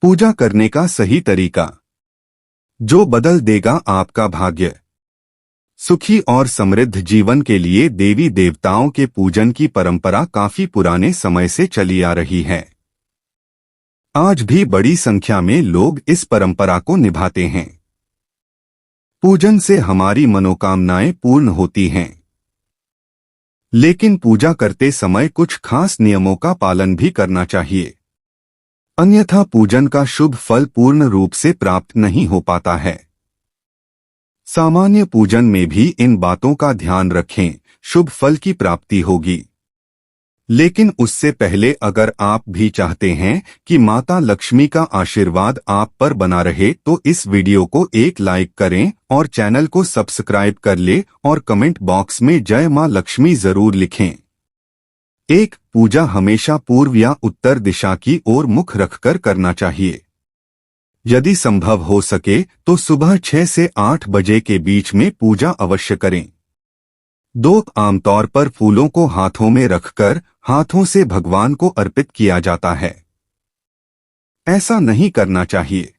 पूजा करने का सही तरीका जो बदल देगा आपका भाग्य। सुखी और समृद्ध जीवन के लिए देवी देवताओं के पूजन की परंपरा काफी पुराने समय से चली आ रही है। आज भी बड़ी संख्या में लोग इस परंपरा को निभाते हैं। पूजन से हमारी मनोकामनाएं पूर्ण होती हैं, लेकिन पूजा करते समय कुछ खास नियमों का पालन भी करना चाहिए, अन्यथा पूजन का शुभ फल पूर्ण रूप से प्राप्त नहीं हो पाता है। सामान्य पूजन में भी इन बातों का ध्यान रखें, शुभ फल की प्राप्ति होगी। लेकिन उससे पहले अगर आप भी चाहते हैं कि माता लक्ष्मी का आशीर्वाद आप पर बना रहे तो इस वीडियो को एक लाइक करें और चैनल को सब्सक्राइब कर ले और कमेंट बॉक्स में जय मां लक्ष्मी जरूर लिखें। 1. पूजा हमेशा पूर्व या उत्तर दिशा की ओर मुख रखकर करना चाहिए। यदि संभव हो सके तो सुबह 6 से 8 बजे के बीच में पूजा अवश्य करें। 2. आमतौर पर फूलों को हाथों में रखकर हाथों से भगवान को अर्पित किया जाता है। ऐसा नहीं करना चाहिए।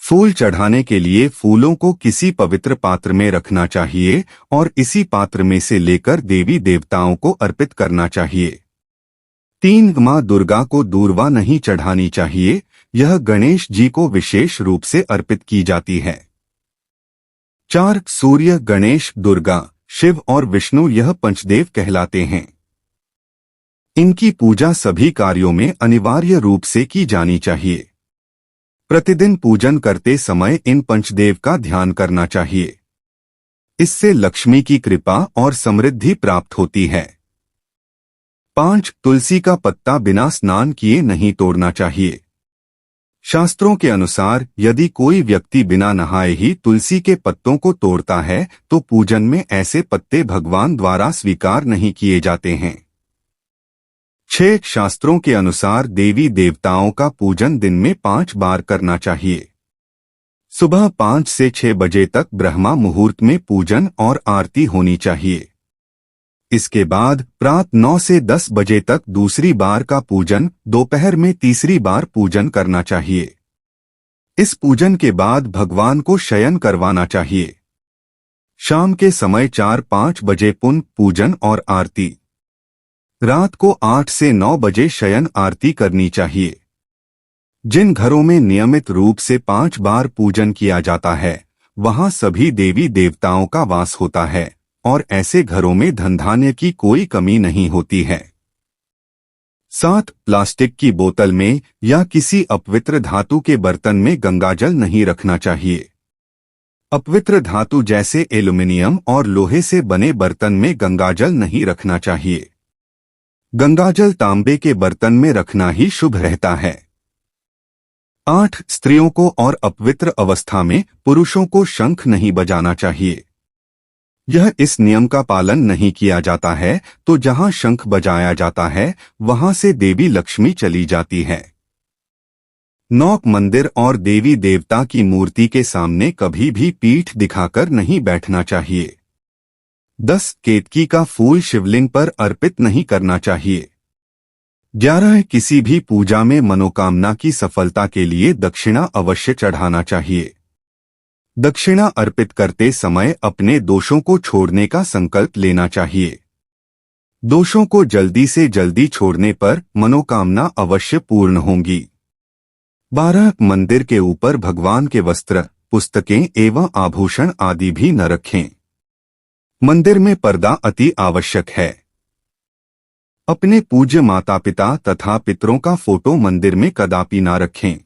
फूल चढ़ाने के लिए फूलों को किसी पवित्र पात्र में रखना चाहिए और इसी पात्र में से लेकर देवी देवताओं को अर्पित करना चाहिए। 3. मां दुर्गा को दूर्वा नहीं चढ़ानी चाहिए, यह गणेश जी को विशेष रूप से अर्पित की जाती है। 4. सूर्य, गणेश, दुर्गा, शिव और विष्णु यह पंचदेव कहलाते हैं। इनकी पूजा सभी कार्यों में अनिवार्य रूप से की जानी चाहिए। प्रतिदिन पूजन करते समय इन पंचदेव का ध्यान करना चाहिए। इससे लक्ष्मी की कृपा और समृद्धि प्राप्त होती है। 5. तुलसी का पत्ता बिना स्नान किए नहीं तोड़ना चाहिए। शास्त्रों के अनुसार यदि कोई व्यक्ति बिना नहाए ही तुलसी के पत्तों को तोड़ता है तो पूजन में ऐसे पत्ते भगवान द्वारा स्वीकार नहीं किए जाते हैं। 6. शास्त्रों के अनुसार देवी देवताओं का पूजन दिन में 5 बार करना चाहिए। सुबह 5 से 6 बजे तक ब्रह्मा मुहूर्त में पूजन और आरती होनी चाहिए। इसके बाद प्रातः 9 से 10 बजे तक दूसरी बार का पूजन, दोपहर में तीसरी बार पूजन करना चाहिए। इस पूजन के बाद भगवान को शयन करवाना चाहिए। शाम के समय 4-5 बजे पुनः पूजन और आरती। रात को 8 से 9 बजे शयन आरती करनी चाहिए। जिन घरों में नियमित रूप से 5 बार पूजन किया जाता है वहां सभी देवी देवताओं का वास होता है और ऐसे घरों में धन धान्य की कोई कमी नहीं होती है। 7. प्लास्टिक की बोतल में या किसी अपवित्र धातु के बर्तन में गंगाजल नहीं रखना चाहिए। अपवित्र धातु जैसे एल्युमिनियम और लोहे से बने बर्तन में गंगाजल नहीं रखना चाहिए। गंगाजल तांबे के बर्तन में रखना ही शुभ रहता है। 8. स्त्रियों को और अपवित्र अवस्था में पुरुषों को शंख नहीं बजाना चाहिए। यह इस नियम का पालन नहीं किया जाता है तो जहां शंख बजाया जाता है वहां से देवी लक्ष्मी चली जाती है। 9. मंदिर और देवी देवता की मूर्ति के सामने कभी भी पीठ दिखाकर नहीं बैठना चाहिए। 10. केतकी का फूल शिवलिंग पर अर्पित नहीं करना चाहिए। 11. किसी भी पूजा में मनोकामना की सफलता के लिए दक्षिणा अवश्य चढ़ाना चाहिए। दक्षिणा अर्पित करते समय अपने दोषों को छोड़ने का संकल्प लेना चाहिए। दोषों को जल्दी से जल्दी छोड़ने पर मनोकामना अवश्य पूर्ण होंगी। 12. मंदिर के ऊपर भगवान के वस्त्र, पुस्तकें एवं आभूषण आदि भी न रखें। मंदिर में पर्दा अति आवश्यक है। अपने पूज्य माता पिता तथा पितरों का फोटो मंदिर में कदापि न रखें।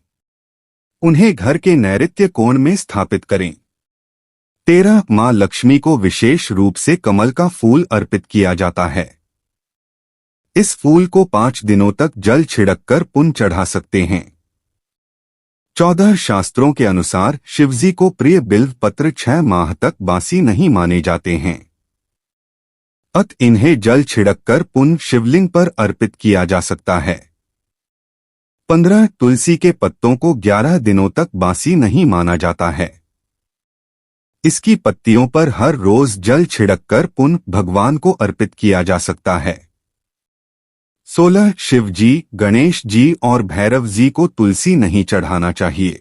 उन्हें घर के नैऋत्य कोण में स्थापित करें। 13. मां लक्ष्मी को विशेष रूप से कमल का फूल अर्पित किया जाता है। इस फूल को 5 दिनों तक जल छिड़ककर पुनः चढ़ा सकते हैं। 14. शास्त्रों के अनुसार शिवजी को प्रिय बिल्व पत्र 6 माह तक बासी नहीं माने जाते हैं। अतः इन्हें जल छिड़ककर पुनः शिवलिंग पर अर्पित किया जा सकता है। 15. तुलसी के पत्तों को 11 दिनों तक बासी नहीं माना जाता है। इसकी पत्तियों पर हर रोज जल छिड़ककर पुनः भगवान को अर्पित किया जा सकता है। 16 शिव जी, गणेश जी और भैरव जी को तुलसी नहीं चढ़ाना चाहिए।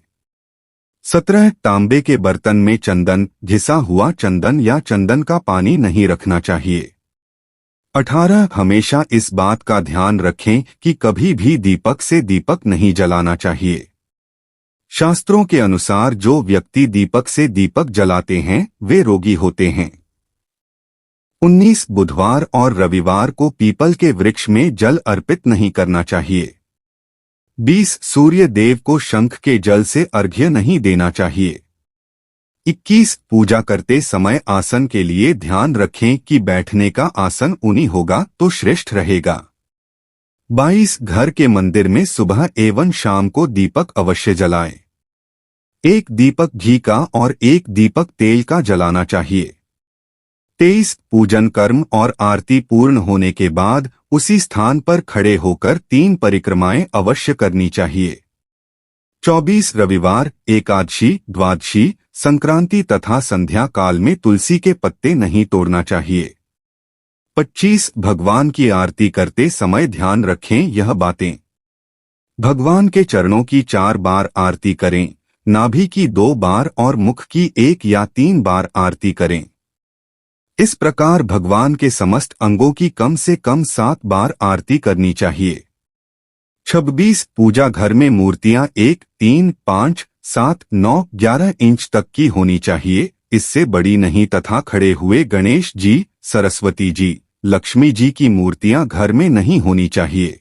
17 तांबे के बर्तन में चंदन, घिसा हुआ चंदन या चंदन का पानी नहीं रखना चाहिए। 18 हमेशा इस बात का ध्यान रखें कि कभी भी दीपक से दीपक नहीं जलाना चाहिए। शास्त्रों के अनुसार जो व्यक्ति दीपक से दीपक जलाते हैं वे रोगी होते हैं। 19 बुधवार और रविवार को पीपल के वृक्ष में जल अर्पित नहीं करना चाहिए। 20 सूर्य देव को शंख के जल से अर्घ्य नहीं देना चाहिए। 21 पूजा करते समय आसन के लिए ध्यान रखें कि बैठने का आसन ऊनी होगा तो श्रेष्ठ रहेगा। 22 घर के मंदिर में सुबह एवं शाम को दीपक अवश्य जलाएं। एक दीपक घी का और एक दीपक तेल का जलाना चाहिए। 23 पूजन कर्म और आरती पूर्ण होने के बाद उसी स्थान पर खड़े होकर 3 परिक्रमाएं अवश्य करनी चाहिए। 24 रविवार, एकादशी, द्वादशी, संक्रांति तथा संध्या काल में तुलसी के पत्ते नहीं तोड़ना चाहिए। 25 भगवान की आरती करते समय ध्यान रखें यह बातें। भगवान के चरणों की 4 बार आरती करें, नाभि की 2 बार और मुख की 1 या 3 बार आरती करें। इस प्रकार भगवान के समस्त अंगों की कम से कम 7 बार आरती करनी चाहिए। 26 पूजा घर में मूर्तियां 1, 3, 5, 7, 9, 11 इंच तक की होनी चाहिए, इससे बड़ी नहीं तथा खड़े हुए गणेश जी, सरस्वती जी, लक्ष्मी जी की मूर्तियां घर में नहीं होनी चाहिए।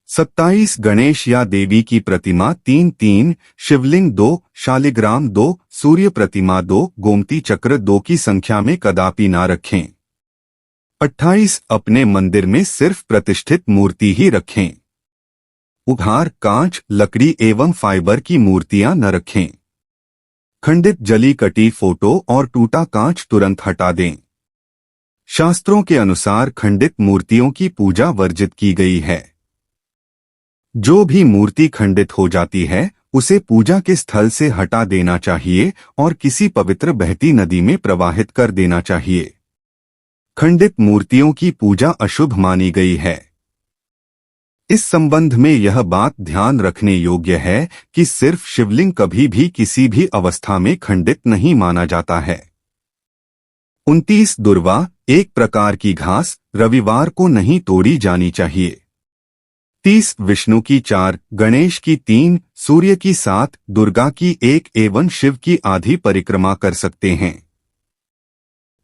27 गणेश या देवी की प्रतिमा 3-3, शिवलिंग 2, शालिग्राम 2, सूर्य प्रतिमा 2, गोमती चक्र 2 की संख्या में कदापि ना रखें। 28 अपने मंदिर में सिर्फ प्रतिष्ठित मूर्ति ही रखें। उघार, कांच, लकड़ी एवं फाइबर की मूर्तियां न रखें। खंडित, जली कटी फोटो और टूटा कांच तुरंत हटा दें। शास्त्रों के अनुसार खंडित मूर्तियों की पूजा वर्जित की गई है। जो भी मूर्ति खंडित हो जाती है उसे पूजा के स्थल से हटा देना चाहिए और किसी पवित्र बहती नदी में प्रवाहित कर देना चाहिए। खंडित मूर्तियों की पूजा अशुभ मानी गई है। इस संबंध में यह बात ध्यान रखने योग्य है कि सिर्फ शिवलिंग कभी भी किसी भी अवस्था में खंडित नहीं माना जाता है। 29 दुर्वा, एक प्रकार की घास, रविवार को नहीं तोड़ी जानी चाहिए। 30 विष्णु की 4, गणेश की 3, सूर्य की 7, दुर्गा की 1 एवं शिव की आधी परिक्रमा कर सकते हैं।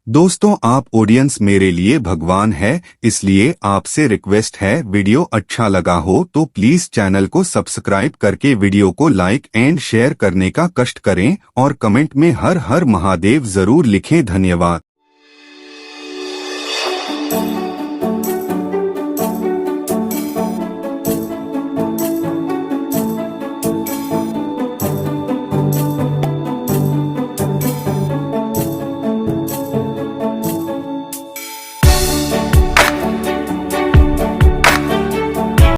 दोस्तों, आप ऑडियंस मेरे लिए भगवान है, इसलिए आपसे रिक्वेस्ट है, वीडियो अच्छा लगा हो तो प्लीज चैनल को सब्सक्राइब करके वीडियो को लाइक एंड शेयर करने का कष्ट करें और कमेंट में हर हर महादेव जरूर लिखें। धन्यवाद।